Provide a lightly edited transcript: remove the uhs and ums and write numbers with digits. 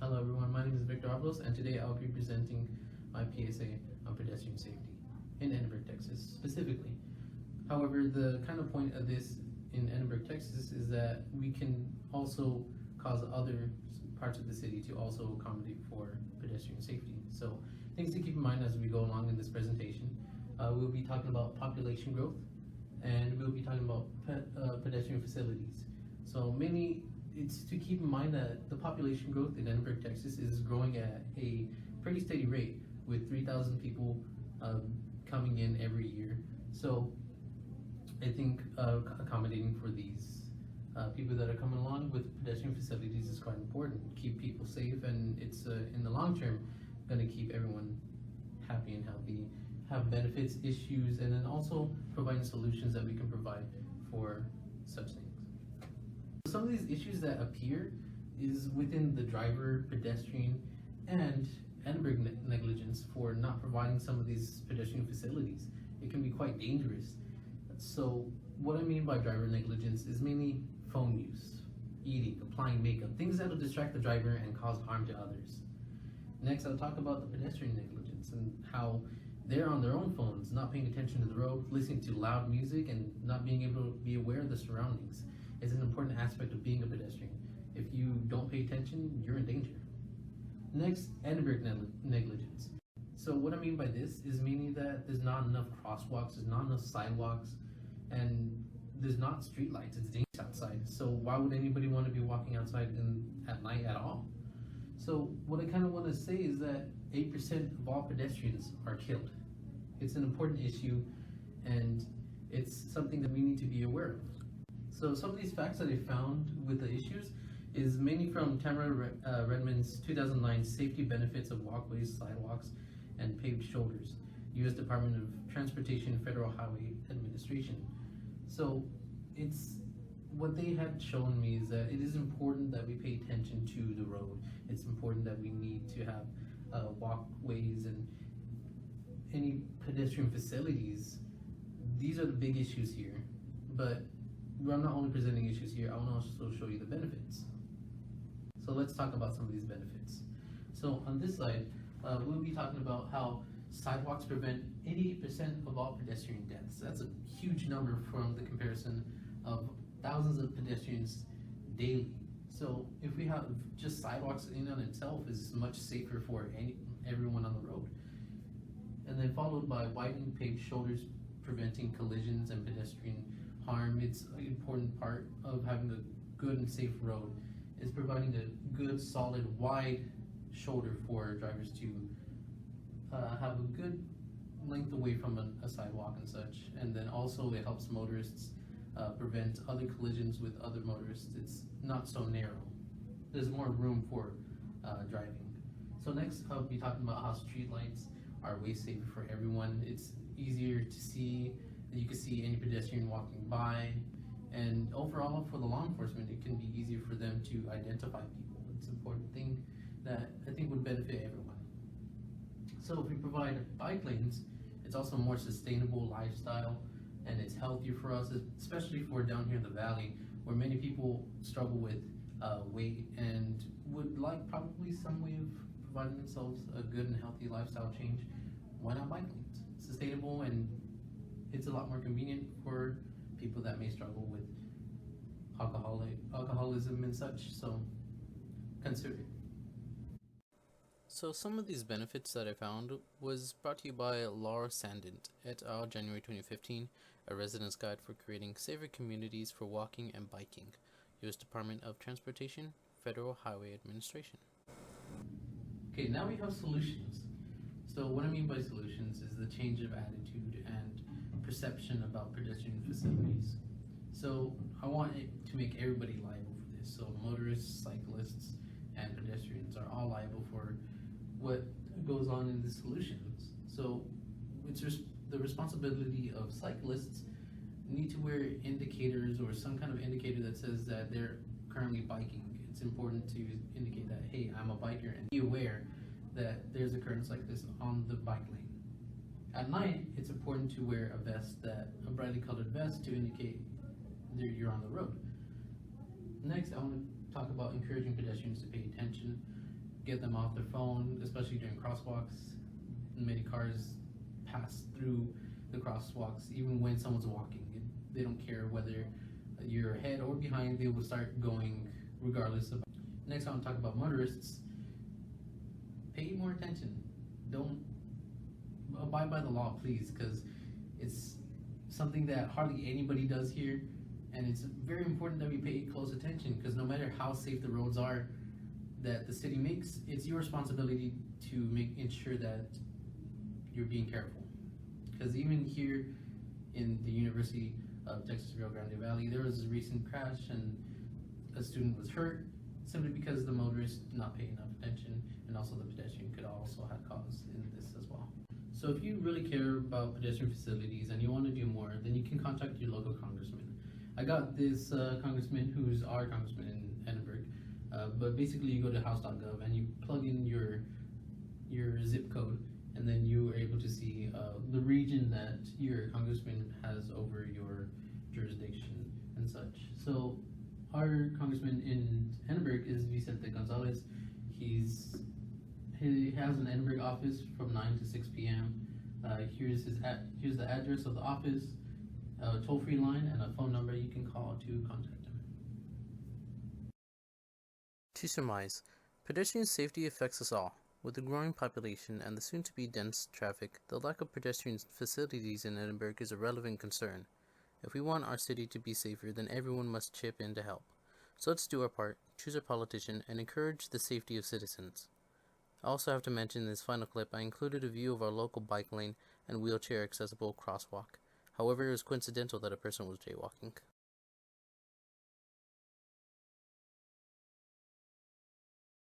Hello everyone, my name is Victor Avalos, and today I'll be presenting my PSA on pedestrian safety in Edinburg, Texas specifically. However, the kind of point of this in Edinburg, Texas is that we can also cause other parts of the city to also accommodate for pedestrian safety. So things to keep in mind as we go along in this presentation. We'll be talking about population growth, and we'll be talking about pedestrian facilities. So mainly it's to keep in mind that the population growth in Edinburg, Texas is growing at a pretty steady rate with 3,000 people coming in every year. So I think accommodating for these people that are coming along with pedestrian facilities is quite important. Keep people safe, and it's in the long term going to keep everyone happy and healthy, have benefits, issues, and then also providing solutions that we can provide for such things. Some of these issues that appear is within the driver, pedestrian, and Edinburg negligence for not providing some of these pedestrian facilities. It can be quite dangerous. So what I mean by driver negligence is mainly phone use, eating, applying makeup, things that will distract the driver and cause harm to others. Next, I'll talk about the pedestrian negligence and how they're on their own phones, not paying attention to the road, listening to loud music, and not being able to be aware of the surroundings. Is an important aspect of being a pedestrian. If you don't pay attention, you're in danger. Next, Edinburg negligence. So what I mean by this is mainly that there's not enough crosswalks, there's not enough sidewalks, and there's not street lights. It's dangerous outside. So why would anybody want to be walking outside at night at all? So what I kind of want to say is that 8% of all pedestrians are killed. It's an important issue, and it's something that we need to be aware of. So some of these facts that I found with the issues is mainly from Tamara Redmond's 2009 Safety Benefits of Walkways, Sidewalks, and Paved Shoulders, U.S. Department of Transportation Federal Highway Administration. So it's what they had shown me is that it is important that we pay attention to the road. It's important that we need to have walkways and any pedestrian facilities. These are the big issues here, but I'm not only presenting issues here, I want to also show you the benefits. So let's talk about some of these benefits. So on this slide, we'll be talking about how sidewalks prevent 88% of all pedestrian deaths. That's a huge number from the comparison of thousands of pedestrians daily. So if we have just sidewalks in and itself is much safer for everyone on the road. And then followed by widening paved shoulders, preventing collisions and pedestrian harm. It's an important part of having a good and safe road is providing a good, solid, wide shoulder for drivers to have a good length away from a sidewalk and such. And then also it helps motorists prevent other collisions with other motorists. It's not so narrow. There's more room for driving. So next I'll be talking about how street lights are way safer for everyone. It's easier to see. You can see any pedestrian walking by, and overall for the law enforcement it can be easier for them to identify people. It's an important thing that I think would benefit everyone. So if we provide bike lanes, it's also a more sustainable lifestyle, and it's healthier for us, especially for down here in the valley where many people struggle with weight and would like probably some way of providing themselves a good and healthy lifestyle change. Why not bike lanes? Sustainable, and it's a lot more convenient for people that may struggle with alcoholism and such, so consider it. So some of these benefits that I found was brought to you by Laura Sandent et al. January 2015, a residence guide for creating safer communities for walking and biking, U.S. Department of Transportation, Federal Highway Administration. Okay, now we have solutions. So what I mean by solutions is the change of attitude and perception about pedestrian facilities. So I want it to make everybody liable for this. So motorists, cyclists, and pedestrians are all liable for what goes on in the solutions. So it's the responsibility of cyclists need to wear indicators or some kind of indicator that says that they're currently biking. It's important to indicate that, hey, I'm a biker, and be aware that there's a current cyclist on the bike lane. At night, it's important to wear a vest, a brightly colored vest, to indicate that you're on the road. Next, I want to talk about encouraging pedestrians to pay attention, get them off their phone, especially during crosswalks. Many cars pass through the crosswalks even when someone's walking. They don't care whether you're ahead or behind, they will start going regardless of. Next, I want to talk about motorists. Pay more attention. Don't abide by the law, please, because it's something that hardly anybody does here, and it's very important that we pay close attention, because no matter how safe the roads are that the city makes, it's your responsibility to ensure that you're being careful. Because even here in the University of Texas Rio Grande Valley, there was a recent crash and a student was hurt simply because the motorist did not pay enough attention, and also the pedestrian could also have cause in this as well. So if you really care about pedestrian facilities and you want to do more, then you can contact your local congressman. I got this congressman who's our congressman in Edinburg, but basically you go to house.gov and you plug in your zip code, and then you are able to see the region that your congressman has over your jurisdiction and such. So our congressman in Edinburg is Vicente Gonzalez. He has an Edinburg office from 9 to 6 p.m. Here's the address of the office, a toll-free line, and a phone number you can call to contact him. To surmise, pedestrian safety affects us all. With the growing population and the soon-to-be dense traffic, the lack of pedestrian facilities in Edinburg is a relevant concern. If we want our city to be safer, then everyone must chip in to help. So let's do our part, choose a politician, and encourage the safety of citizens. I also have to mention in this final clip I included a view of our local bike lane and wheelchair accessible crosswalk. However, it was coincidental that a person was jaywalking.